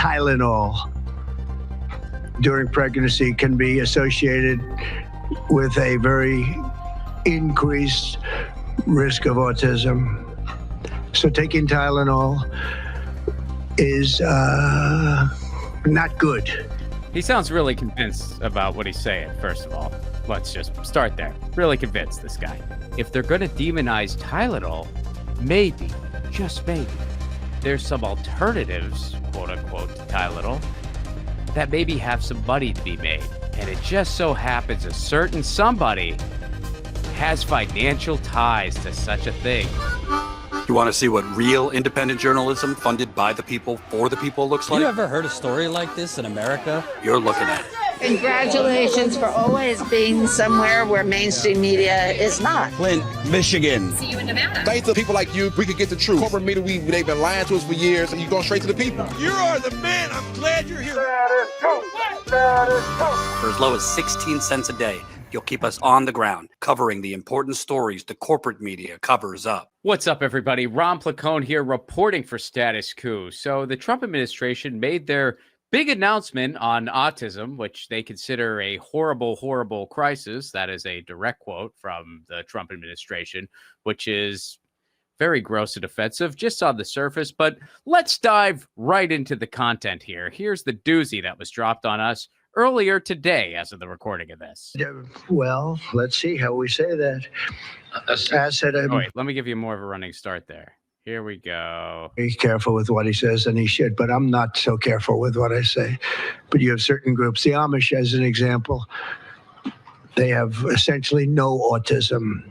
Tylenol during pregnancy can be associated with a very increased risk of autism. So taking Tylenol is not good. He sounds really convinced about what he's saying, first of all. Let's just start there. Really convinced, this guy. If they're going to demonize Tylenol, maybe, just maybe, there's some alternatives, quote unquote, to Tylenol that maybe have some money to be made. And it just so happens a certain somebody has financial ties to such a thing. You want to see what real independent journalism funded by the people for the people looks like? You ever heard a story like this in America? You're looking at it. Congratulations for always being somewhere where mainstream media is not. Flint, Michigan. See you in Nevada. Thanks to people like you, we can get the truth. Corporate media, they've been lying to us for years, and you go straight to the people. You are the man. I'm glad you're here. For as low as 16 cents a day, you'll keep us on the ground, covering the important stories the corporate media covers up. What's up, everybody? Ron Placone here, reporting for Status Coup. So the Trump administration made their big announcement on autism, which they consider a horrible, horrible crisis. That is a direct quote from the Trump administration, which is very gross and offensive just on the surface. But let's dive right into the content here. Here's the doozy that was dropped on us earlier today as of the recording of this. Well, let's see how we say that. Wait, let me give you more of a running start there. Here we go. He's careful with what he says, and he should, but I'm not so careful with what I say. But you have certain groups, the Amish as an example, they have essentially no autism.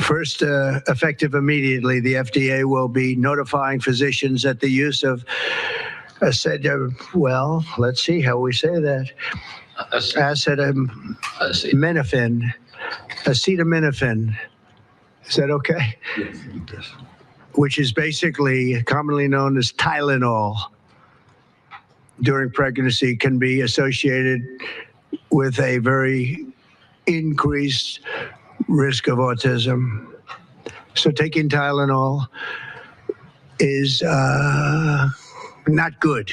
First, effective immediately, the FDA will be notifying physicians that the use of well, let's see how we say that. Acetaminophen. Is that okay? Yes. Which is basically commonly known as Tylenol during pregnancy, can be associated with a very increased risk of autism. So taking Tylenol is not good.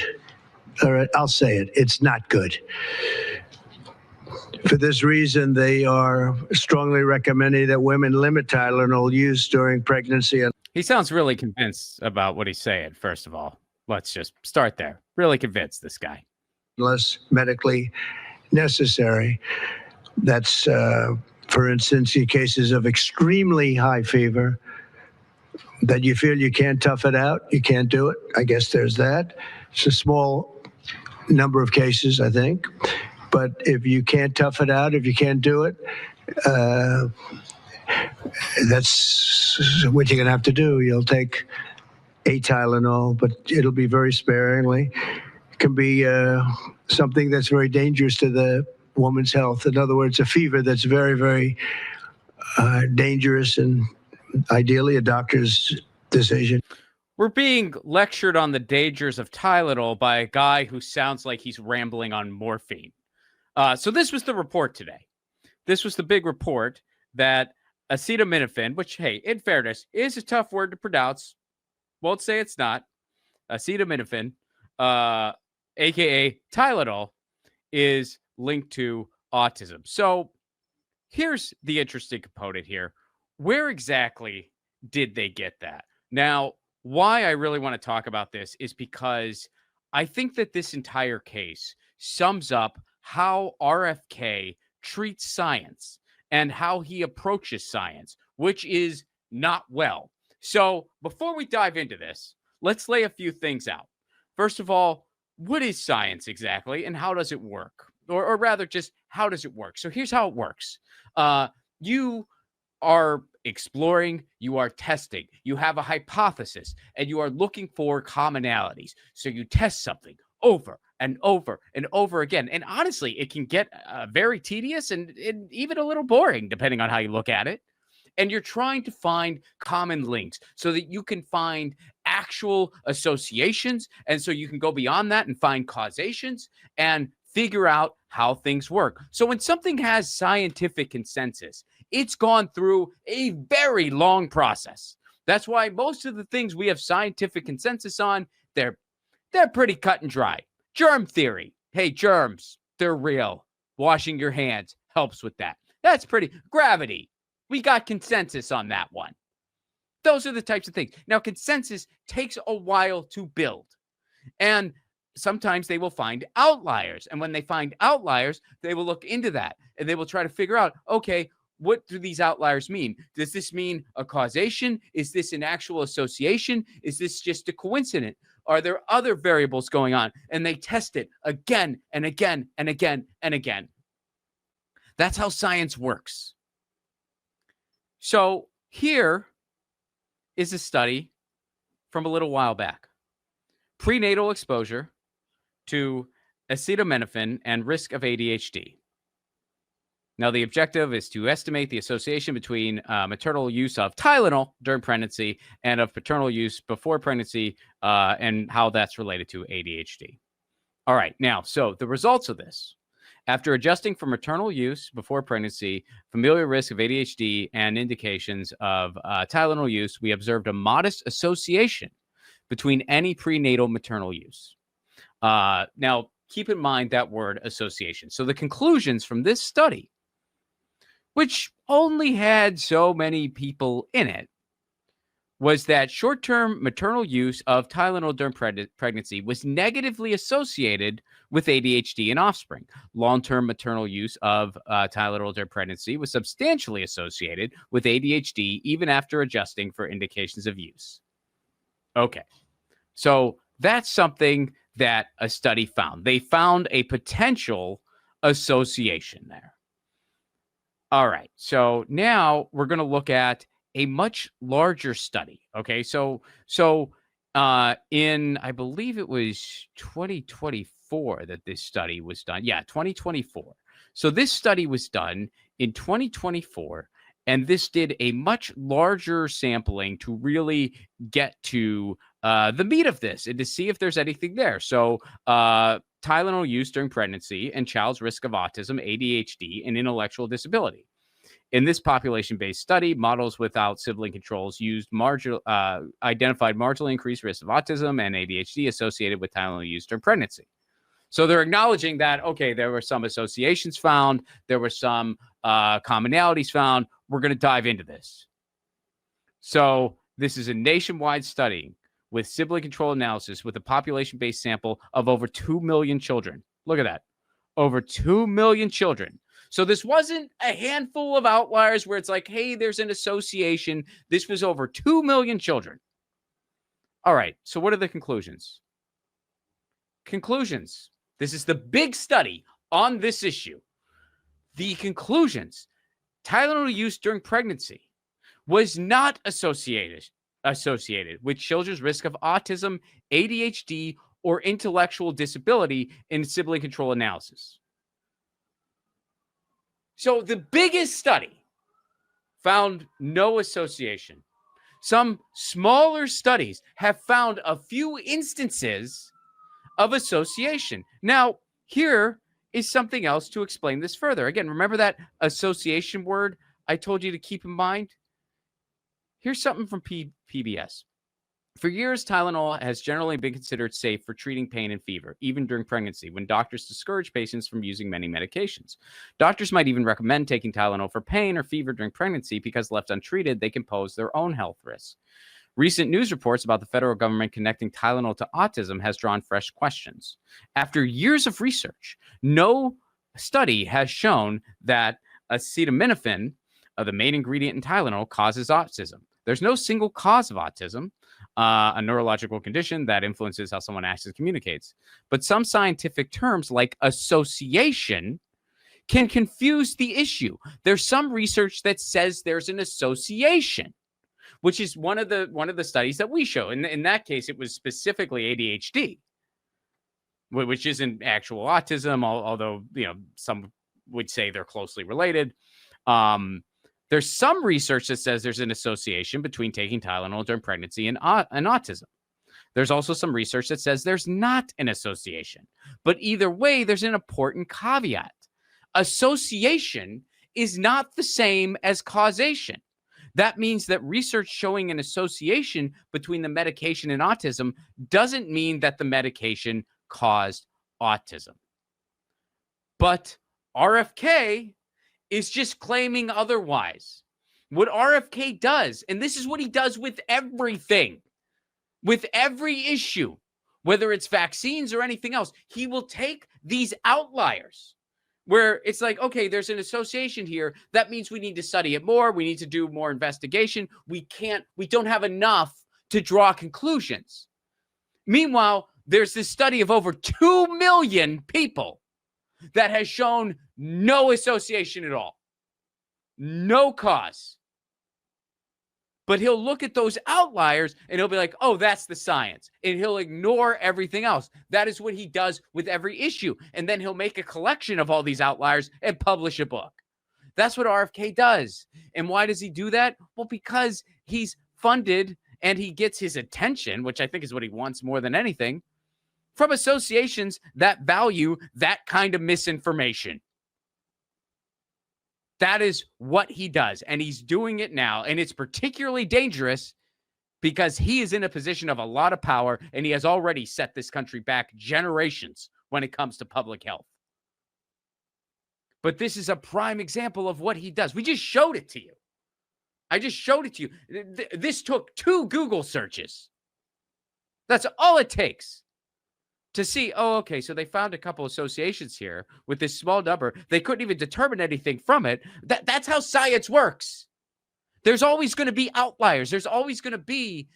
All right, I'll say it. It's not good. For this reason, they are strongly recommending that women limit Tylenol use during pregnancy. He sounds really convinced about what he's saying, first of all. Let's just start there. Really convinced, this guy. Unless medically necessary. That's, for instance, in cases of extremely high fever, that you feel you can't tough it out, you can't do it. I guess there's that. It's a small number of cases, I think. But if you can't tough it out, if you can't do it, that's what you're going to have to do. You'll take a Tylenol, but it'll be very sparingly. It can be something that's very dangerous to the woman's health. In other words, a fever that's very, very dangerous, and ideally a doctor's decision. We're being lectured on the dangers of Tylenol by a guy who sounds like he's rambling on morphine. So this was the report today. This was the big report that acetaminophen, which, hey, in fairness, is a tough word to pronounce. Won't say it's not. Acetaminophen, a.k.a. Tylenol, is linked to autism. So here's the interesting component here. Where exactly did they get that? Now, why I really want to talk about this is because I think that this entire case sums up how RFK treats science and how he approaches science, which is not well. So before we dive into this, let's lay a few things out. First of all, what is science exactly and how does it work? Or rather, just how does it work? So here's how it works. You are exploring, you are testing, you have a hypothesis, and you are looking for commonalities. So you test something over and over and over again. And honestly, it can get very tedious and even a little boring, depending on how you look at it. And you're trying to find common links so that you can find actual associations. And so you can go beyond that and find causations and figure out how things work. So when something has scientific consensus, it's gone through a very long process. That's why most of the things we have scientific consensus on, they're they're pretty cut and dry. Germ theory. Hey, germs, they're real. Washing your hands helps with that. That's pretty. Gravity. We got consensus on that one. Those are the types of things. Now, consensus takes a while to build. And sometimes they will find outliers. And when they find outliers, they will look into that and they will try to figure out, okay, what do these outliers mean? Does this mean a causation? Is this an actual association? Is this just a coincidence? Are there other variables going on? And they test it again and again and again and again. That's how science works. So here is a study from a little while back. Prenatal exposure to acetaminophen and risk of ADHD. Now, the objective is to estimate the association between maternal use of Tylenol during pregnancy and of paternal use before pregnancy and how that's related to ADHD. All right. Now, so the results of this. After adjusting for maternal use before pregnancy, familial risk of ADHD, and indications of Tylenol use, we observed a modest association between any prenatal maternal use. Now, keep in mind that word association. So the conclusions from this study, which only had so many people in it, was that short-term maternal use of Tylenol during pregnancy was negatively associated with ADHD in offspring. Long-term maternal use of Tylenol during pregnancy was substantially associated with ADHD even after adjusting for indications of use. Okay, so that's something that a study found. They found a potential association there. All right, so now we're going to look at a much larger study. Okay, so in, I believe it was 2024 that this study was done. Yeah, 2024. So this study was done in 2024, and this did a much larger sampling to really get to the meat of this and to see if there's anything there. So Tylenol use during pregnancy and child's risk of autism, ADHD, and intellectual disability. In this population-based study, models without sibling controls identified marginally increased risk of autism and ADHD associated with Tylenol use during pregnancy. So they're acknowledging that, okay, there were some associations found, there were some commonalities found. We're going to dive into this. So this is a nationwide study with sibling control analysis with a population-based sample of over 2 million children. Look at that. Over 2 million children. So this wasn't a handful of outliers where it's like, hey, there's an association. This was over 2 million children. All right. So what are the conclusions? Conclusions. This is the big study on this issue. The conclusions. Tylenol use during pregnancy was not associated with children's risk of autism, ADHD, or intellectual disability in sibling control analysis. So the biggest study found no association. Some smaller studies have found a few instances of association. Now, here is something else to explain this further. Again, remember that association word I told you to keep in mind? Here's something from PBS. For years, Tylenol has generally been considered safe for treating pain and fever, even during pregnancy, when doctors discourage patients from using many medications. Doctors might even recommend taking Tylenol for pain or fever during pregnancy because left untreated, they can pose their own health risks. Recent news reports about the federal government connecting Tylenol to autism has drawn fresh questions. After years of research, no study has shown that acetaminophen, the main ingredient in Tylenol, causes autism. There's no single cause of autism, a neurological condition that influences how someone acts and communicates. But some scientific terms like association can confuse the issue. There's some research that says there's an association, which is one of the studies that we show. In that case, it was specifically ADHD, which isn't actual autism, although some would say they're closely related. There's some research that says there's an association between taking Tylenol during pregnancy and autism. There's also some research that says there's not an association. But either way, there's an important caveat. Association is not the same as causation. That means that research showing an association between the medication and autism doesn't mean that the medication caused autism. But RFK is just claiming otherwise. What RFK does, and this is what he does with everything, with every issue, whether it's vaccines or anything else, he will take these outliers where it's like, okay, there's an association here. That means we need to study it more. We need to do more investigation. We don't have enough to draw conclusions. Meanwhile, there's this study of over 2 million people that has shown no association at all, no cause. But he'll look at those outliers and he'll be like, oh, that's the science. And he'll ignore everything else. That is what he does with every issue. And then he'll make a collection of all these outliers and publish a book. That's what RFK does. And why does he do that? Well, because he's funded and he gets his attention, which I think is what he wants more than anything, from associations that value that kind of misinformation. That is what he does, and he's doing it now, and it's particularly dangerous because he is in a position of a lot of power, and he has already set this country back generations when it comes to public health. But this is a prime example of what he does. We just showed it to you. I just showed it to you. This took 2 Google searches. That's all it takes to see, oh, okay, so they found a couple associations here with this small number. They couldn't even determine anything from it. That's how science works. There's always going to be outliers. There's always going to be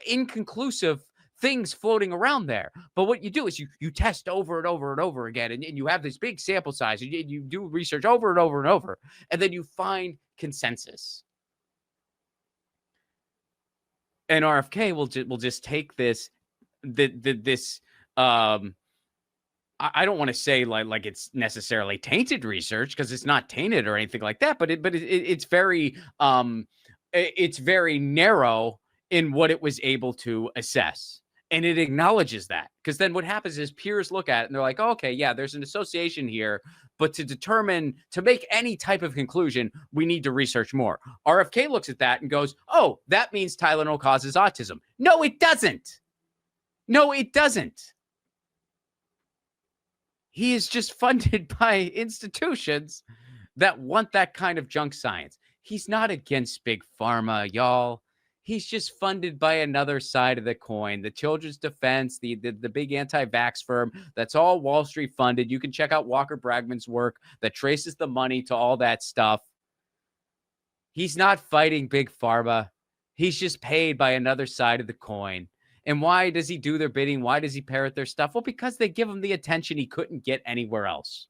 inconclusive things floating around there. But what you do is you test over and over and over again, and you have this big sample size, and you do research over and over and over, and then you find consensus. And RFK will just take this I don't want to say like it's necessarily tainted research, because it's not tainted or anything like that, but it's very narrow in what it was able to assess, and it acknowledges that. Because then what happens is peers look at it and they're like, oh, okay, yeah, there's an association here, but to make any type of conclusion, we need to research more. RFK looks at that and goes, oh, that means Tylenol causes autism. No, it doesn't. No, it doesn't. He is just funded by institutions that want that kind of junk science. He's not against big pharma, y'all. He's just funded by another side of the coin. The Children's Defense, the big anti-vax firm, that's all Wall Street funded. You can check out Walker Bragman's work that traces the money to all that stuff. He's not fighting big pharma. He's just paid by another side of the coin. And why does he do their bidding? Why does he parrot their stuff? Well, because they give him the attention he couldn't get anywhere else.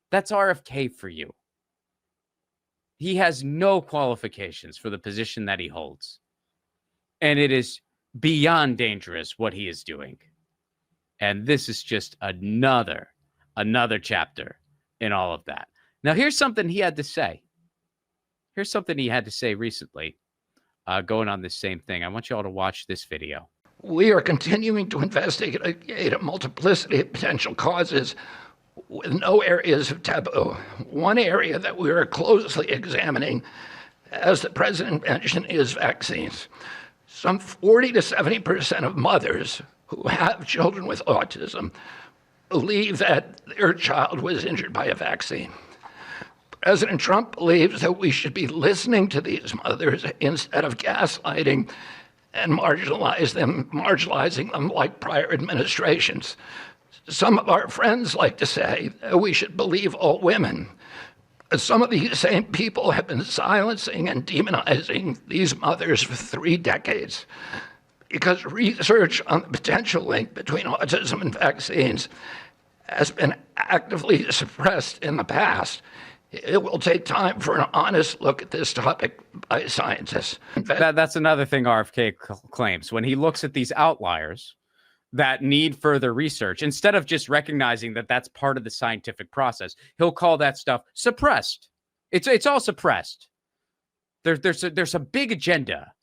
That's RFK for you. He has no qualifications for the position that he holds. And it is beyond dangerous what he is doing. And this is just another chapter in all of that. Now, here's something he had to say. Here's something he had to say recently, going on this same thing. I want you all to watch this video. We are continuing to investigate a multiplicity of potential causes with no areas of taboo. One area that we are closely examining, as the president mentioned, is vaccines. Some 40 to 70% of mothers who have children with autism believe that their child was injured by a vaccine. President Trump believes that we should be listening to these mothers instead of gaslighting and marginalizing them like prior administrations. Some of our friends like to say that we should believe all women. But some of these same people have been silencing and demonizing these mothers for 3 decades because research on the potential link between autism and vaccines has been actively suppressed in the past. It will take time for an honest look at this topic by scientists. That's another thing RFK claims. When he looks at these outliers that need further research, instead of just recognizing that that's part of the scientific process, he'll call that stuff suppressed. It's all suppressed. There's a big agenda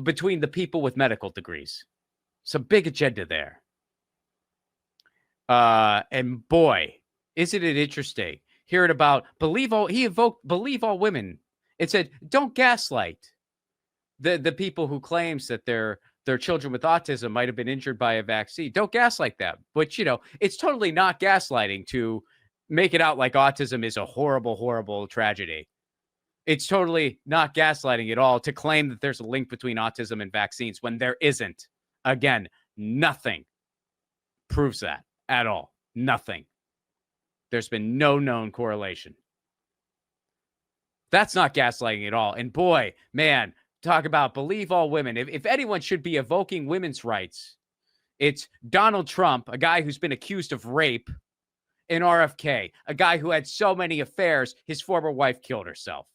between the people with medical degrees. Some big agenda there. And boy, isn't it interesting hearing about believe all women It said, don't gaslight the people who claims that their children with autism might have been injured by a vaccine. Don't gaslight them. But, it's totally not gaslighting to make it out like autism is a horrible, horrible tragedy. It's totally not gaslighting at all to claim that there's a link between autism and vaccines when there isn't. Again, nothing proves that at all. Nothing. There's been no known correlation. That's not gaslighting at all. And boy, man, talk about believe all women. If anyone should be evoking women's rights, it's Donald Trump, a guy who's been accused of rape, and RFK, a guy who had so many affairs, his former wife killed herself.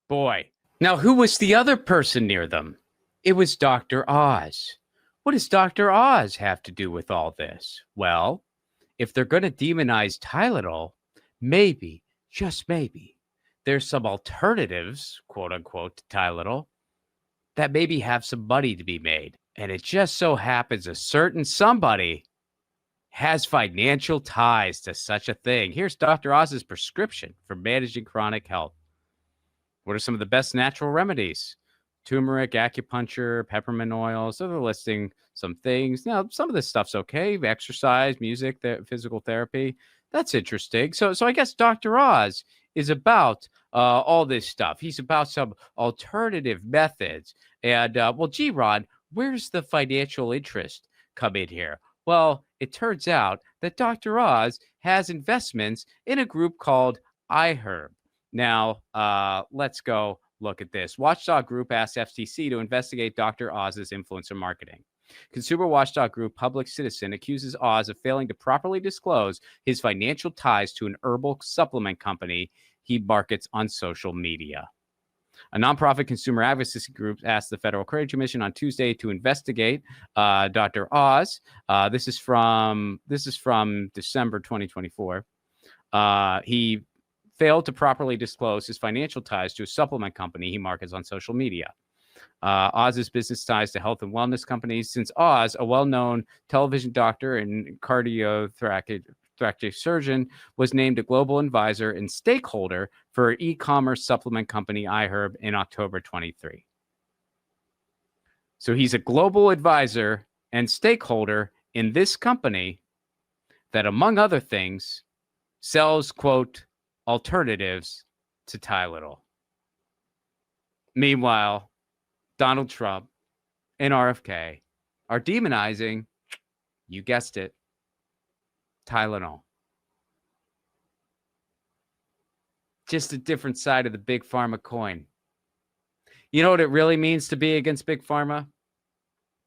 Boy. Now, who was the other person near them? It was Dr. Oz. What does Dr. Oz have to do with all this? Well, if they're going to demonize Tylenol, maybe, just maybe, there's some alternatives, quote unquote, to Tylenol that maybe have some money to be made. And it just so happens a certain somebody has financial ties to such a thing. Here's Dr. Oz's prescription for managing chronic health. What are some of the best natural remedies? Turmeric, acupuncture, peppermint oil. So they're listing some things. Now, some of this stuff's okay. Exercise, music, physical therapy. That's interesting. So I guess Dr. Oz is about all this stuff. He's about some alternative methods. And, well, gee, Ron, where's the financial interest come in here? Well, it turns out that Dr. Oz has investments in a group called iHerb. Now, let's go look at this. Watchdog Group asked FTC to investigate Dr. Oz's influencer marketing. Consumer watchdog group Public Citizen accuses Oz of failing to properly disclose his financial ties to an herbal supplement company he markets on social media. A nonprofit consumer advocacy group asked the Federal Trade Commission on Tuesday to investigate Dr. Oz. This is from December 2024. He failed to properly disclose his financial ties to a supplement company he markets on social media. Oz's business ties to health and wellness companies. Since Oz, a well-known television doctor and cardiothoracic surgeon, was named a global advisor and stakeholder for e-commerce supplement company iHerb in October 23. So he's a global advisor and stakeholder in this company that, among other things, sells, quote, alternatives to Tylenol. Meanwhile, Donald Trump and RFK are demonizing, you guessed it, Tylenol. Just a different side of the big pharma coin. You know what it really means to be against big pharma?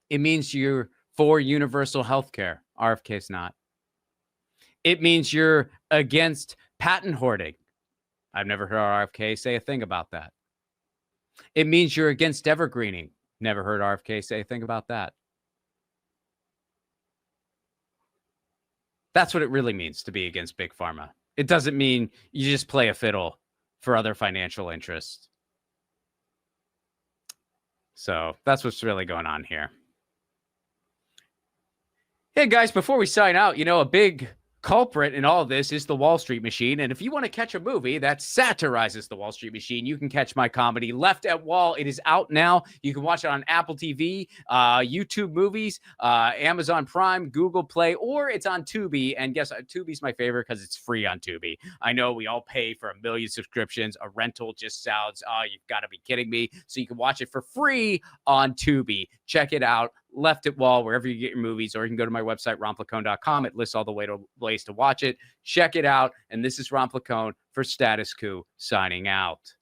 It means you're for universal health care. RFK's not. It means you're against patent hoarding. I've never heard RFK say a thing about that. It means you're against evergreening. Never heard RFK say a thing about that. That's what it really means to be against big pharma. It doesn't mean you just play a fiddle for other financial interests. So that's what's really going on here. Hey, guys, before we sign out, a big culprit in all of this is the Wall Street Machine. And if you want to catch a movie that satirizes the Wall Street Machine, you can catch my comedy Left at Wall. It is out now. You can watch it on Apple TV, YouTube Movies, Amazon Prime, Google Play, or it's on Tubi. And guess Tubi's my favorite because it's free on Tubi. I know we all pay for 1 million subscriptions. A rental just sounds, you've got to be kidding me. So you can watch it for free on Tubi. Check it out. Left at Wall, wherever you get your movies, or you can go to my website, ronplacone.com. It lists all the ways to watch it. Check it out. And this is Ron Placone for Status Coup, signing out.